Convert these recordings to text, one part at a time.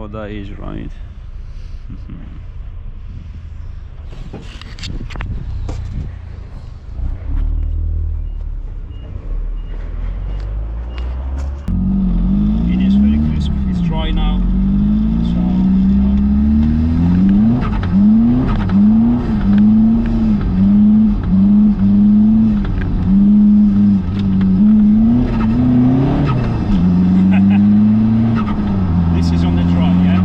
what that is, right? It is very crisp. It's dry now, so this is on the dry, yeah.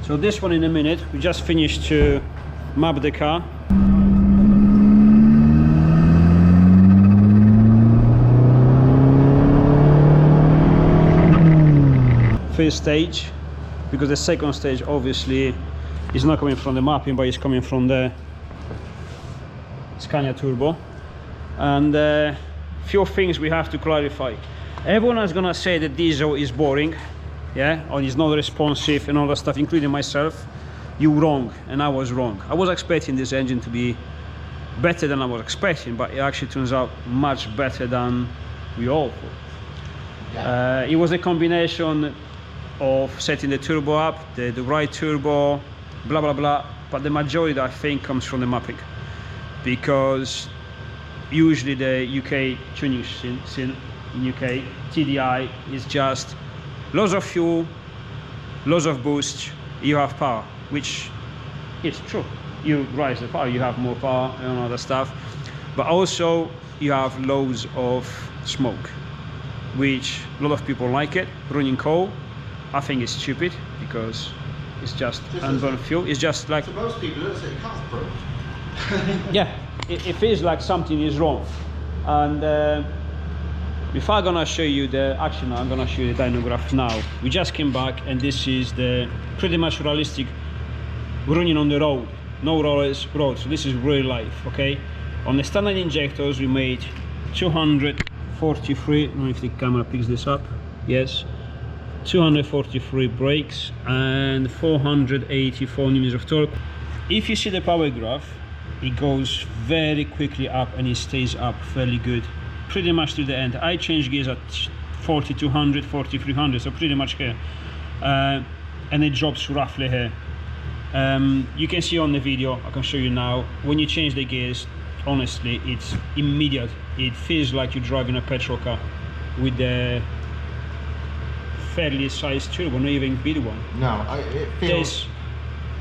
So this one in a minute. We just finished to map the car. First stage, because the second stage obviously is not coming from the mapping, but it's coming from the Scania turbo. And few things we have to clarify. Everyone is gonna say that diesel is boring, yeah, or is not responsive and all that stuff, including myself. You're wrong, and I was wrong. I was expecting this engine to be better than I was expecting, but it actually turns out much better than we all thought. Yeah. It was a combination of setting the turbo up, the right turbo, blah blah blah, but the majority I think comes from the mapping, because usually the UK tuning scene in UK TDI is just lots of fuel, lots of boost, you have power, which is true. You rise the power, you have more power and other stuff, but also you have loads of smoke, which a lot of people like it. Running coal, I think it's stupid, because it's just unburned fuel. It's just like, to most people, it's a car's yeah, it feels like something is wrong. And if I'm gonna show you actually I'm gonna show you the dyno graph now. We just came back, and this is the pretty much realistic running on the road, no rollers road. So this is real life, okay? On the standard injectors we made 243, I don't know if the camera picks this up, yes, 243 brakes and 484 newtons of torque. If you see the power graph, it goes very quickly up and it stays up fairly good pretty much to the end. I changed gears at 4200, 4300, so pretty much here, and it drops roughly here. You can see on the video, I can show you now, when you change the gears, honestly it's immediate. It feels like you're driving a petrol car with the fairly sized turbo, not even big one. No, it feels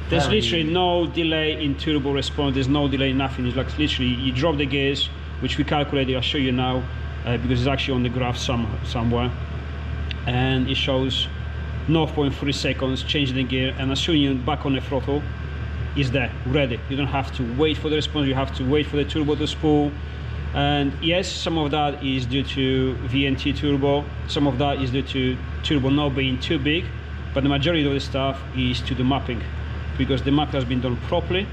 there's literally no delay in turbo response. There's no delay, nothing. It's like literally you drop the gears, which we calculated. I'll show you now, because it's actually on the graph somewhere, and it shows 0.3 seconds changing the gear, and as soon as you're back on the throttle, is there ready. You don't have to wait for the response, you have to wait for the turbo to spool. And yes, some of that is due to VNT turbo, some of that is due to turbo not being too big, but the majority of the stuff is to the mapping, because the map has been done properly.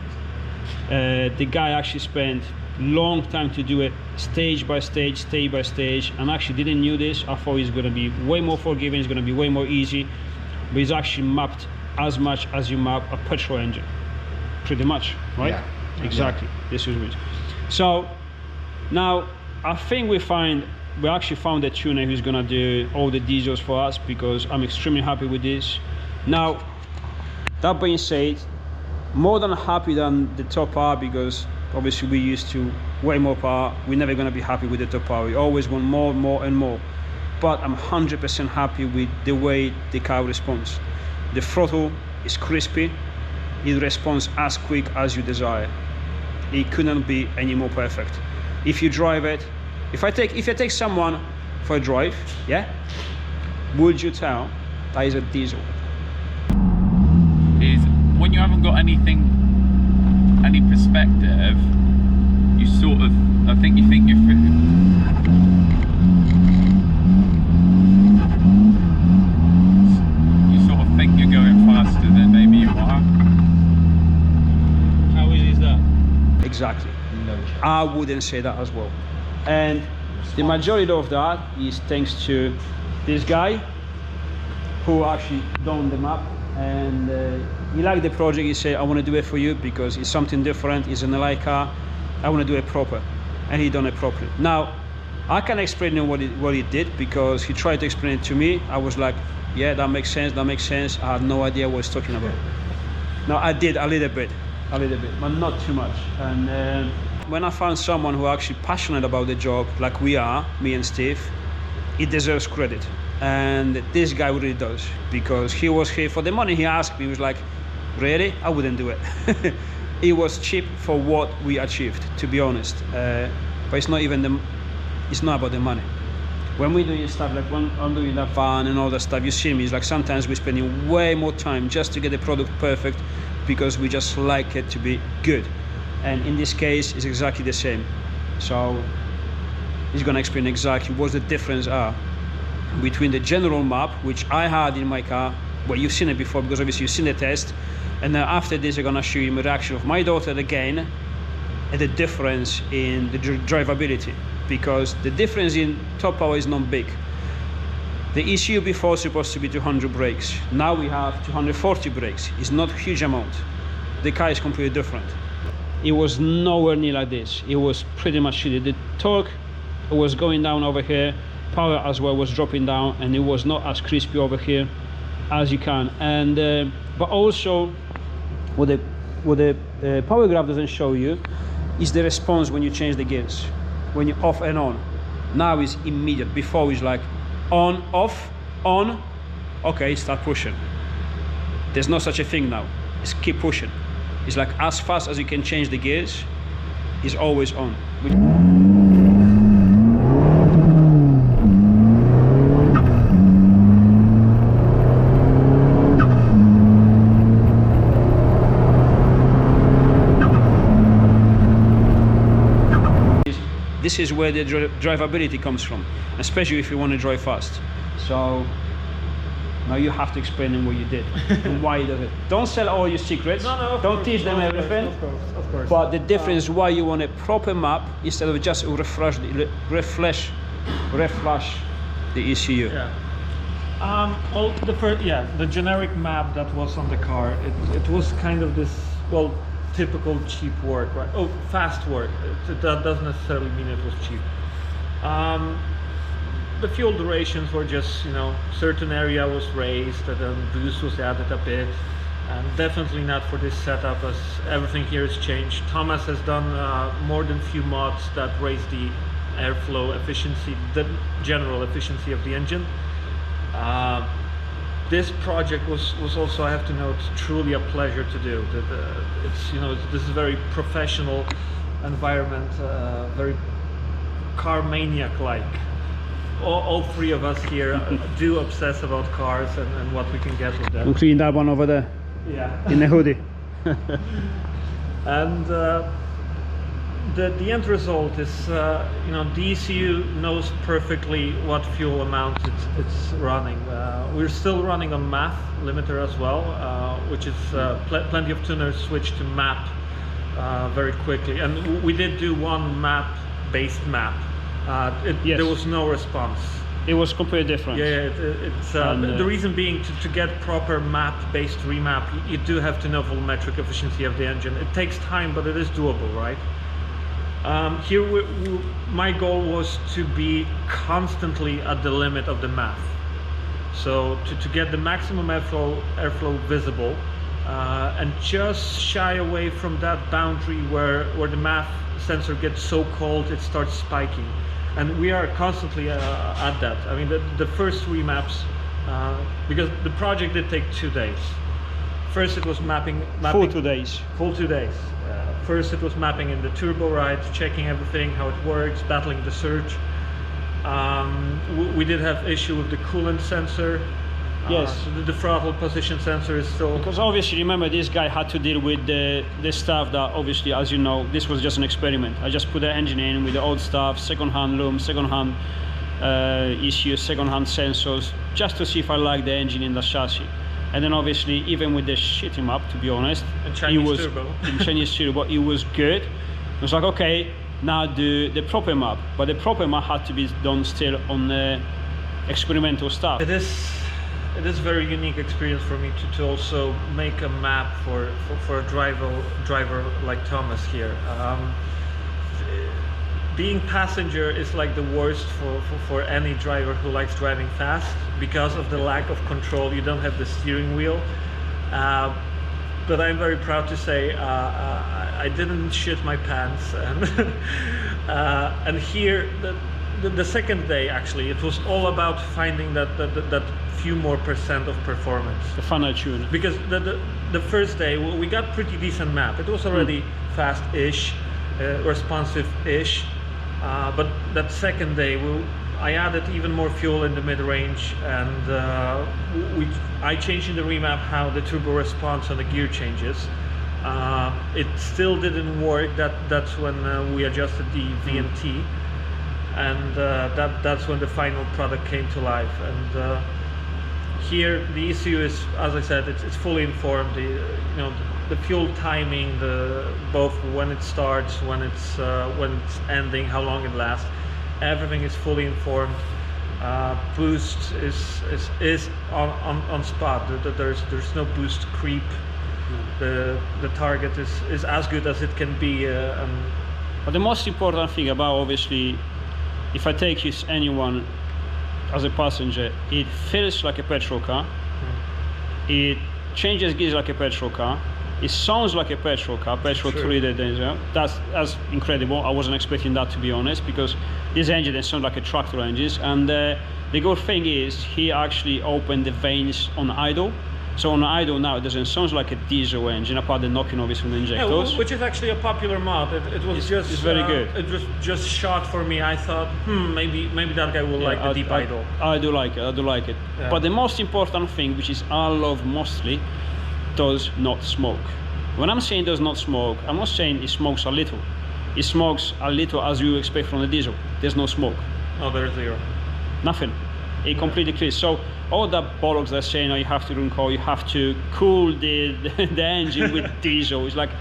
The guy actually spent long time to do it, stage by stage, and actually didn't knew this. I thought it's going to be way more forgiving, it's going to be way more easy, but it's actually mapped as much as you map a petrol engine, pretty much, right? Yeah. Exactly. Yeah. This is it. So now I think we actually found a tuner who's going to do all the diesels for us, because I'm extremely happy with this. Now that being said, more than happy than the top power, because obviously we're used to way more power. We're never going to be happy with the top power. We always want more and more. But I'm 100% happy with the way the car responds. The throttle is crispy. It responds as quick as you desire. It couldn't be any more perfect. If you drive it, if I take someone for a drive, yeah, would you tell that is a diesel? Is when you haven't got any perspective, you sort of, I think you think you're going faster than maybe you are. How easy is that? Exactly. No, I wouldn't say that as well. And the majority of that is thanks to this guy who actually done the map, and he liked the project. He said, I want to do it for you because it's something different, it's an LI car, I want to do it proper, and he done it properly. Now I can explain him what he did, because he tried to explain it to me. I was like, yeah, that makes sense, that makes sense. I had no idea what he's talking about. No, I did a little bit, but not too much. And when I found someone who are actually passionate about the job, like we are, me and Steve, it deserves credit. And this guy really does, because he was here for the money he asked me. He was like, really? I wouldn't do it. It was cheap for what we achieved, to be honest. But it's not even it's not about the money. When we do stuff like when I'm doing that van and all that stuff, you see me, it's like sometimes we're spending way more time just to get the product perfect, because we just like it to be good. And in this case, it's exactly the same. So he's gonna explain exactly what the difference are between the general map, which I had in my car. Well, you've seen it before, because obviously you've seen the test. And then after this, I'm gonna show you a reaction of my daughter again, and the difference in the drivability, because the difference in top power is not big. The ECU before was supposed to be 200 brakes. Now we have 240 brakes. It's not a huge amount. The car is completely different. It was nowhere near like this. It was pretty much shitty. The torque was going down over here. Power as well was dropping down, and it was not as crispy over here as you can. And but also what the power graph doesn't show you is the response when you change the gears, when you off and on. Now it's immediate. Before it's like on, off, on, okay, start pushing. There's no such a thing now. It's keep pushing. It's like as fast as you can change the gears, it's always on. This is where the drivability comes from, especially if you want to drive fast. So now you have to explain them what you did and why you did it. Don't sell all your secrets. No, don't teach them everything. Of course. But the difference why you want a proper map instead of just refresh the ECU. Yeah. The generic map that was on the car, it was kind of this, well, typical cheap work, right? Oh, fast work. That doesn't necessarily mean it was cheap. The fuel durations were just, certain area was raised, and then boost was added a bit, and definitely not for this setup, as everything here is changed. Thomas has done more than few mods that raise the airflow efficiency, the general efficiency of the engine. This project was also, I have to note, truly a pleasure to do. This is a very professional environment, very car maniac-like. All three of us here do obsess about cars and what we can get with them. And clean that one over there. Yeah. In the hoodie. And the end result is, the ECU knows perfectly what fuel amount it's running. We're still running on math limiter as well, which is plenty of tuners switch to map very quickly. And we did do one based map. Yes. There was no response. It was completely different. Yeah, the reason being to get proper map-based remap, you do have to know volumetric efficiency of the engine. It takes time, but it is doable, right? Here, my goal was to be constantly at the limit of the math. So to get the maximum airflow visible, and just shy away from that boundary where the math sensor gets so cold it starts spiking. And we are constantly at that. I mean, the first remaps, because the project did take 2 days. First it was mapping full 2 days. Full 2 days. First it was mapping in the turbo right, checking everything, how it works, battling the surge. We did have issue with the coolant sensor. Yes. The throttle position sensor is still... Because obviously, remember, this guy had to deal with the stuff that, obviously, as you know, this was just an experiment. I just put the engine in with the old stuff, second-hand loom, second-hand ECU, second-hand sensors, just to see if I like the engine in the chassis. And then obviously, even with the shitty map, to be honest, Chinese turbo, it was good. It was like, okay, now do the proper map. But the proper map had to be done still on the experimental stuff. It is a very unique experience for me to also make a map for a driver like Thomas here. being passenger is like the worst for any driver who likes driving fast because of the lack of control. You don't have the steering wheel. But I'm very proud to say I didn't shit my pants, and here the second day actually it was all about finding that few more percent of performance. The final tune. Because the first day we got pretty decent map. It was already fast-ish, responsive-ish, but that second day I added even more fuel in the mid-range, and I changed in the remap how the turbo responds on the gear changes. It still didn't work. That's when we adjusted the VMT, and that's when the final product came to life. And here the issue is, as I said, it's fully informed. The fuel timing, both when it starts, when it's ending, how long it lasts. Everything is fully informed. Boost is on spot. There's no boost creep. The target is as good as it can be. But the most important thing about, obviously, if I take anyone as a passenger, it feels like a petrol car. It changes gears like a petrol car. It sounds like a petrol car, petrol 3-liter diesel. That's incredible. I wasn't expecting that, to be honest, because this engine sounds like a tractor engine. And the good thing is he actually opened the vanes on idle. So on idle now it doesn't sound like a diesel engine, apart the knocking obviously from the injectors. Yeah, which is actually a popular mod. It's very good. It was just shot for me. I thought, maybe that guy will like the deep idle. I do like it. Yeah. But the most important thing, which is I love mostly, does not smoke. When I'm saying does not smoke, I'm not saying it smokes a little. It smokes a little as you expect from the diesel. There's no smoke. Oh, there's zero. Nothing. It completely clears. So all that bollocks they're saying, you have to run cold, you have to cool the engine with diesel. It's like,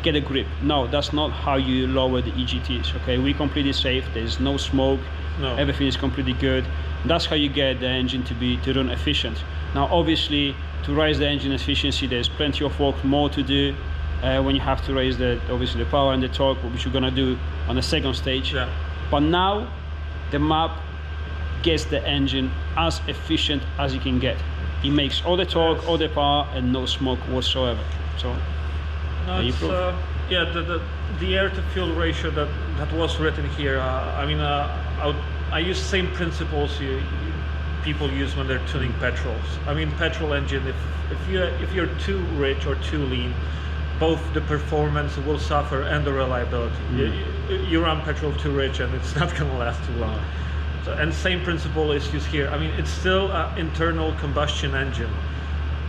get a grip. No, that's not how you lower the EGTs. Okay, we completely safe. There's no smoke. No. Everything is completely good. That's how you get the engine to run efficient. Now, obviously, to raise the engine efficiency, there's plenty of work more to do when you have to raise obviously the power and the torque, which you're gonna do on the second stage. Yeah. But now, the map gets the engine as efficient as you can get. It makes all the torque, all the power, and no smoke whatsoever. So, no, the air to fuel ratio that was written here. I use same principles people use when they're tuning petrols. I mean, petrol engine. If you're too rich or too lean, both the performance will suffer and the reliability. You run petrol too rich, and it's not going to last too long. So, and same principle is used here. I mean, it's still an internal combustion engine.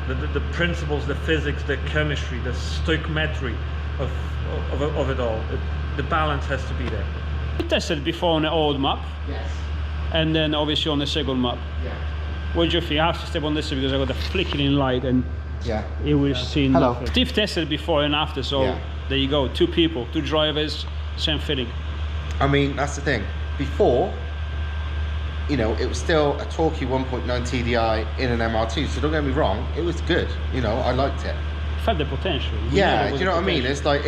The principles, the physics, the chemistry, the stoichiometry of it all. The balance has to be there. We tested before on the old map. Yes. And then obviously on the second map. Yeah. What do you think? I have to step on this because I got a flickering light and Yeah. it was seen. Hello. Steve tested before and after, so there you go. 2 people, 2 drivers, same feeling. I mean, that's the thing. Before, it was still a torquey 1.9 TDI in an MR2, so don't get me wrong, it was good. I liked it. Felt the potential. Yeah, do you know what I mean? It's like,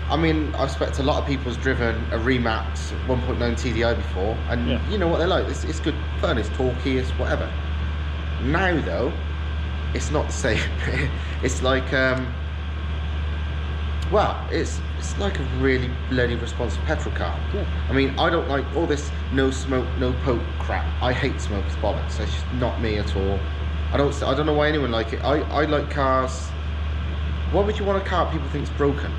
I mean, I expect a lot of people's driven a Remax 1.9 TDI before, and you know what they're like. It's good fun, it's torquey, it's whatever. Now though, it's not the same. It's like, it's like a really bloody responsive petrol car. Yeah. I mean, I don't like all this no smoke, no poke crap. I hate smoke, it's bollocks. It's just not me at all. I don't know why anyone like it. I like cars. Why would you want a car people think's broken?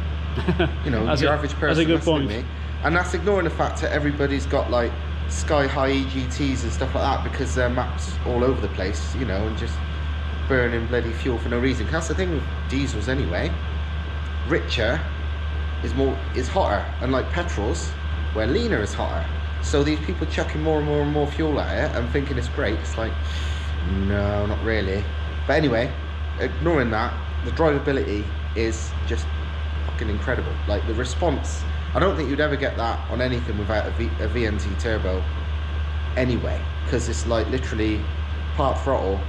Your average person. That's a good point. Me. And that's ignoring the fact that everybody's got like sky-high EGTs and stuff like that because their maps all over the place, and just burning bloody fuel for no reason. That's the thing with diesels anyway. Richer is hotter, and like petrols, where leaner is hotter. So these people chucking more and more and more fuel at it and thinking it's great. It's like, no, not really. But anyway, ignoring that, the drivability is just fucking incredible. Like the response, I don't think you'd ever get that on anything without a VMT turbo anyway, because it's like literally part throttle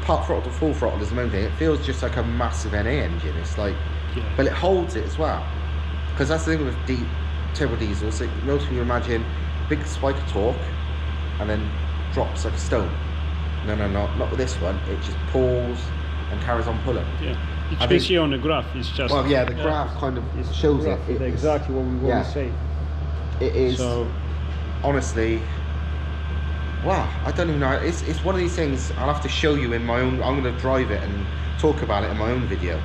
to full throttle is the main thing. It feels just like a massive NA engine. It's like, but it holds it as well, because that's the thing with turbo diesels, most people imagine big spike of torque and then drops like a stone. No, not with this one. It just pulls and carries on pulling. Yeah, you can see on the graph. It's just well, yeah, the graph kind of shows it. It's exactly what we want to say. It is. So, honestly, wow, I don't even know. It's one of these things I'll have to show you in my own. I'm going to drive it and talk about it in my own video,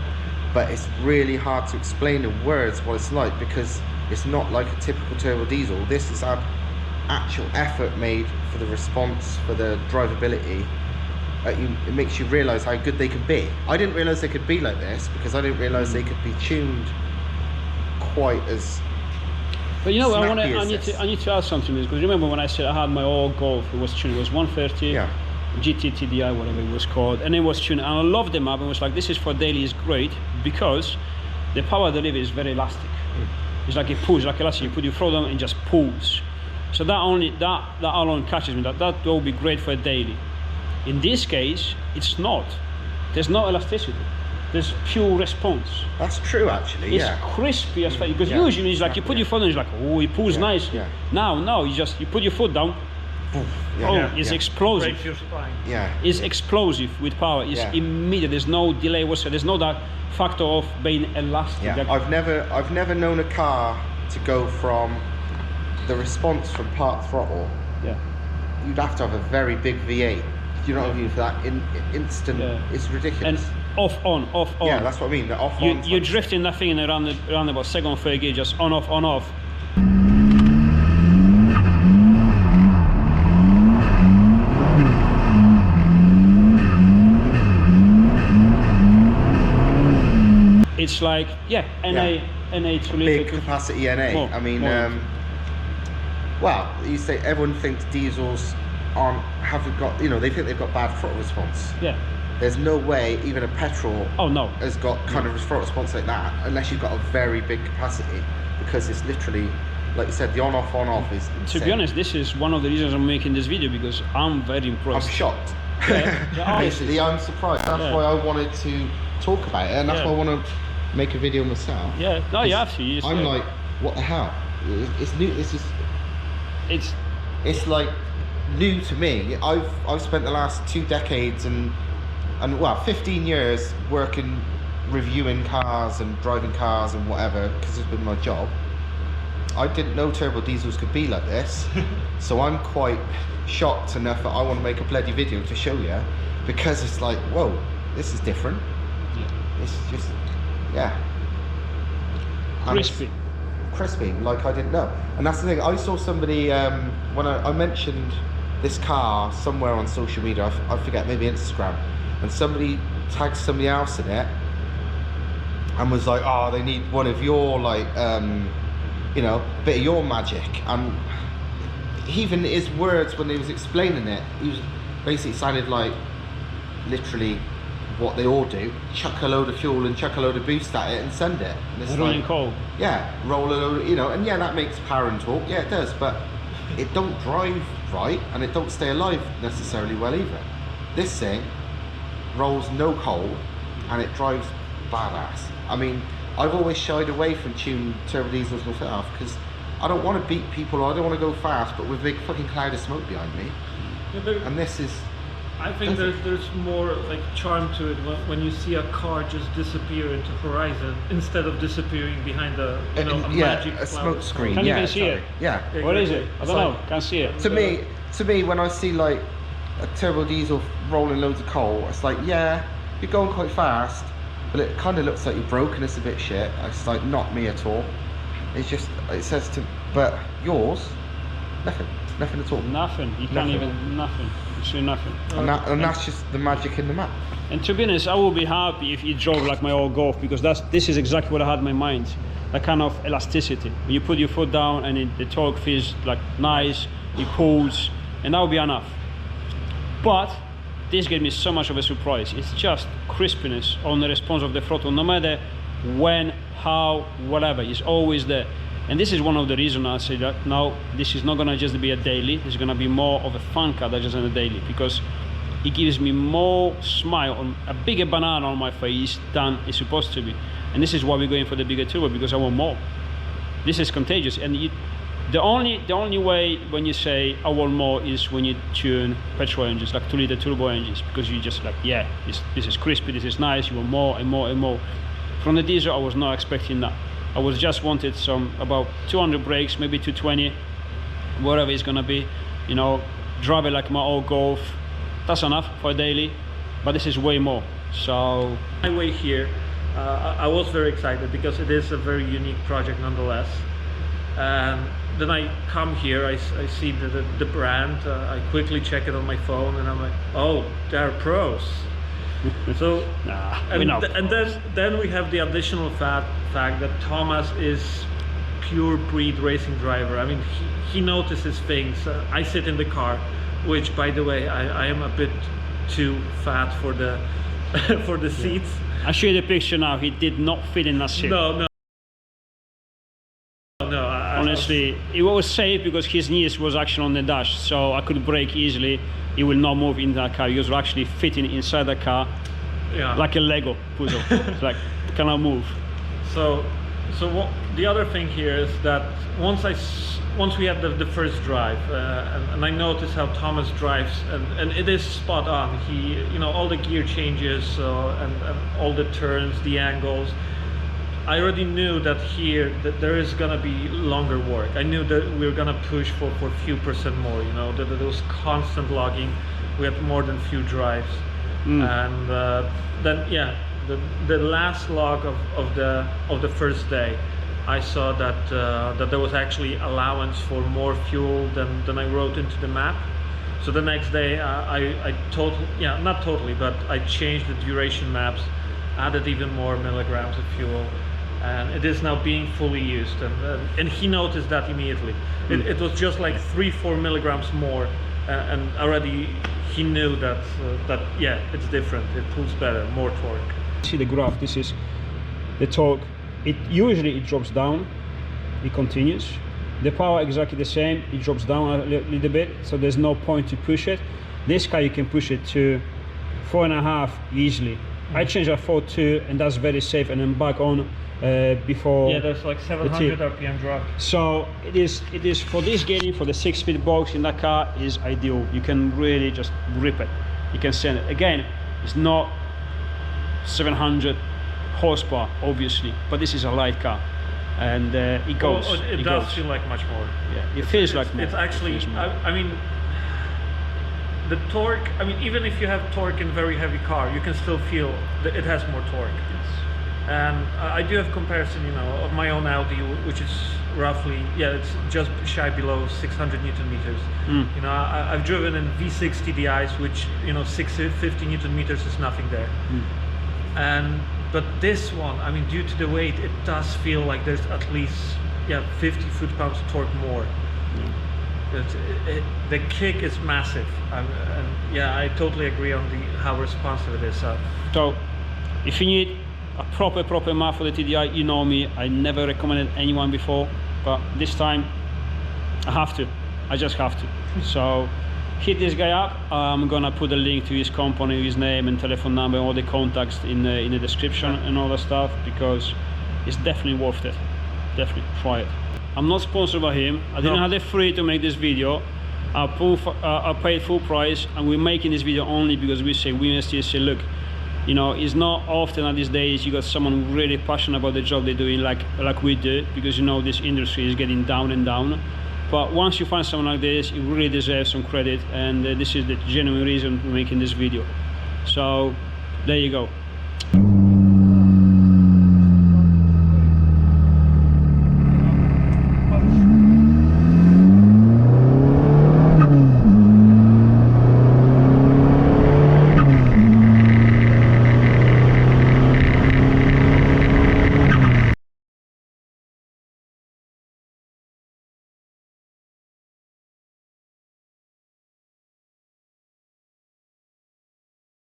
but it's really hard to explain in words what it's like, because it's not like a typical turbo diesel. This has had actual effort made for the response, for the drivability. It makes you realise how good they could be. I didn't realise they could be like this, because I didn't realise they could be tuned quite as. But you know, I need to add something, because remember when I said I had my old Golf, it was tuned, it was 130, yeah. GT TDI, whatever it was called, and it was tuned, and I loved the map, and was like, this is for daily, is great, because the power delivery is very elastic. It's like it pulls, like elastic, you put your throttle on and it just pulls. So that alone catches me, that will be great for a daily. In this case, it's not. There's no elasticity. There's pure response. That's true, actually. It's crispy as fuck, because usually it's like you put your foot on, it's like, oh, it pulls nicely. Yeah. Now you put your foot down. It's explosive. Breaks your spine. Yeah. It's explosive with power. It's immediate. There's no delay whatsoever. There's no that factor of being elastic. Yeah. I've never known a car to go from the response from part throttle. Yeah. You'd have to have a very big V8. You know what I mean? For that instant, it's ridiculous. And off on. Yeah, that's what I mean. The off on. You're drifting that thing around about second or third gear, just on off. It's like NA 2 big capacity NA. I mean, well, you say everyone thinks diesels haven't got, they think they've got bad throttle response. Yeah. There's no way even a petrol has got kind of a throttle response like that, unless you've got a very big capacity, because it's literally, like you said, the on-off is insane. To be honest, this is one of the reasons I'm making this video, because I'm very impressed. I'm shocked. Yeah, basically, I'm surprised. That's why I wanted to talk about it, and that's why I want to make a video myself. Yeah, no, you have to. I'm like, what the hell? It's new. It's like new to me. I've spent the last 2 decades and 15 years working, reviewing cars and driving cars and whatever, because it's been my job. I didn't know turbo diesels could be like this, so I'm quite shocked enough that I want to make a bloody video to show you, because it's like, whoa, this is different. It's just, crispy, like I didn't know. And that's the thing, I saw somebody, when I mentioned this car somewhere on social media, I forget, maybe Instagram, and somebody tagged somebody else in it and was like, oh, they need one of your, like, bit of your magic. And even his words when he was explaining it, he was basically sounded like literally what they all do: chuck a load of fuel and chuck a load of boost at it and send it. And it's like, cold. Yeah, roll a load, and that makes power and torque. Yeah, it does, but it don't drive right, and it don't stay alive necessarily well either. This thing rolls no coal, and it drives badass. I mean, I've always shied away from tuned turbo diesels myself, because I don't want to beat people, or I don't want to go fast, but with a big fucking cloud of smoke behind me. And this is. I think there's more like charm to it when you see a car just disappear into horizon instead of disappearing behind a magic a smoke screen. Can you even see it? Yeah. What is it? I don't know. Can't see it. To me, when I see like a turbo diesel rolling loads of coal, it's like, yeah, you're going quite fast, but it kind of looks like you're broken. It's a bit shit. It's like not me at all. It's just, it says to, but yours, nothing at all. Nothing. You can't even nothing. Actually nothing. And that's just the magic in the map. And to be honest, I would be happy if you drove like my old Golf, because this is exactly what I had in my mind. That kind of elasticity. When you put your foot down and the torque feels like nice, it pulls, and that would be enough. But this gave me so much of a surprise. It's just crispiness on the response of the throttle, no matter when, how, whatever, it's always there. And this is one of the reasons I say that now this is not gonna just be a daily, it's gonna be more of a fun car than just a daily, because it gives me more smile, on a bigger banana on my face than it's supposed to be. And this is why we're going for the bigger turbo, because I want more. this is Contagious. And the only way when you say I want more is when you tune petrol engines, like 2-liter turbo engines, because you just like, yeah, this is crispy, this is nice, you want more and more and more. From the diesel, I was not expecting that. I was just wanted some about 200 brakes, maybe 220, whatever it's gonna be, you know, drive it like my old Golf. That's enough for a daily, but this is way more. So my way here, I was very excited because it is a very unique project nonetheless. And then I come here, I see the brand, I quickly check it on my phone, and I'm like, oh, they're pros. So, nah, and then we have the additional fact that Thomas is pure breed racing driver. I mean, he notices things. I sit in the car, which, by the way, I am a bit too fat for the for the seats. I'll show you the picture now. He did not fit in that seat. No. Honestly, it was safe because his knees was actually on the dash, so I could brake easily. He will not move in that car. He was actually fitting inside the car, yeah, like a Lego puzzle. It's like, cannot move. So what, the other thing here is that once we had the first drive, and I noticed how Thomas drives, and it is spot on. He, you know, all the gear changes and all the turns, the angles. I already knew that here that there is gonna be longer work. I knew that we were gonna push for a few percent more. You know, there was constant logging. We had more than few drives, and then yeah, the last log of the first day, I saw that that there was actually allowance for more fuel than I wrote into the map. So the next day, not totally, but I changed the duration maps, added even more milligrams of fuel. And it is now being fully used, and he noticed that immediately. It was just like 3-4 milligrams more, and already he knew that yeah, it's different. It pulls better, more torque. See the graph. This is the torque. It usually drops down. It continues. The power exactly the same. It drops down a little bit, so there's no point to push it. This car you can push it to 4.5 easily. I changed at 4.2, and that's very safe, and then back on before. Yeah, there's like 700 RPM drop. So it is for this getting for the 6-speed box in that car is ideal. You can really just rip it. You can send it. Again, it's not 700 horsepower obviously, but this is a light car, and it goes. Oh, it does feel like much more. Yeah, it feels like more. It's actually, I mean, the torque, I mean, even if you have torque in a very heavy car, you can still feel that it has more torque. Yes. And I do have comparison, you know, of my own Audi, which is roughly, yeah, it's just shy below 600 Newton meters. You know, I've driven in V6 TDIs, which, you know, 650 Newton meters is nothing there. But this one, I mean, due to the weight, it does feel like there's at least, yeah, 50 foot-pounds of torque more. The kick is massive, and yeah, I totally agree on how responsive it is. So if you need a proper map for the TDI, you know me, I never recommended anyone before, but this time I have to. I just have to. So hit this guy up. I'm gonna put a link to his company, his name and telephone number, all the contacts in the description and all that stuff, because it's definitely worth it. Definitely try it. I'm not sponsored by him. I didn't have the free to make this video. I paid full price, and we're making this video only because we still say, look, you know, it's not often at these days you got someone really passionate about the job they're doing like we do, because you know this industry is getting down and down. But once you find someone like this, it really deserves some credit, and this is the genuine reason we're making this video. So there you go.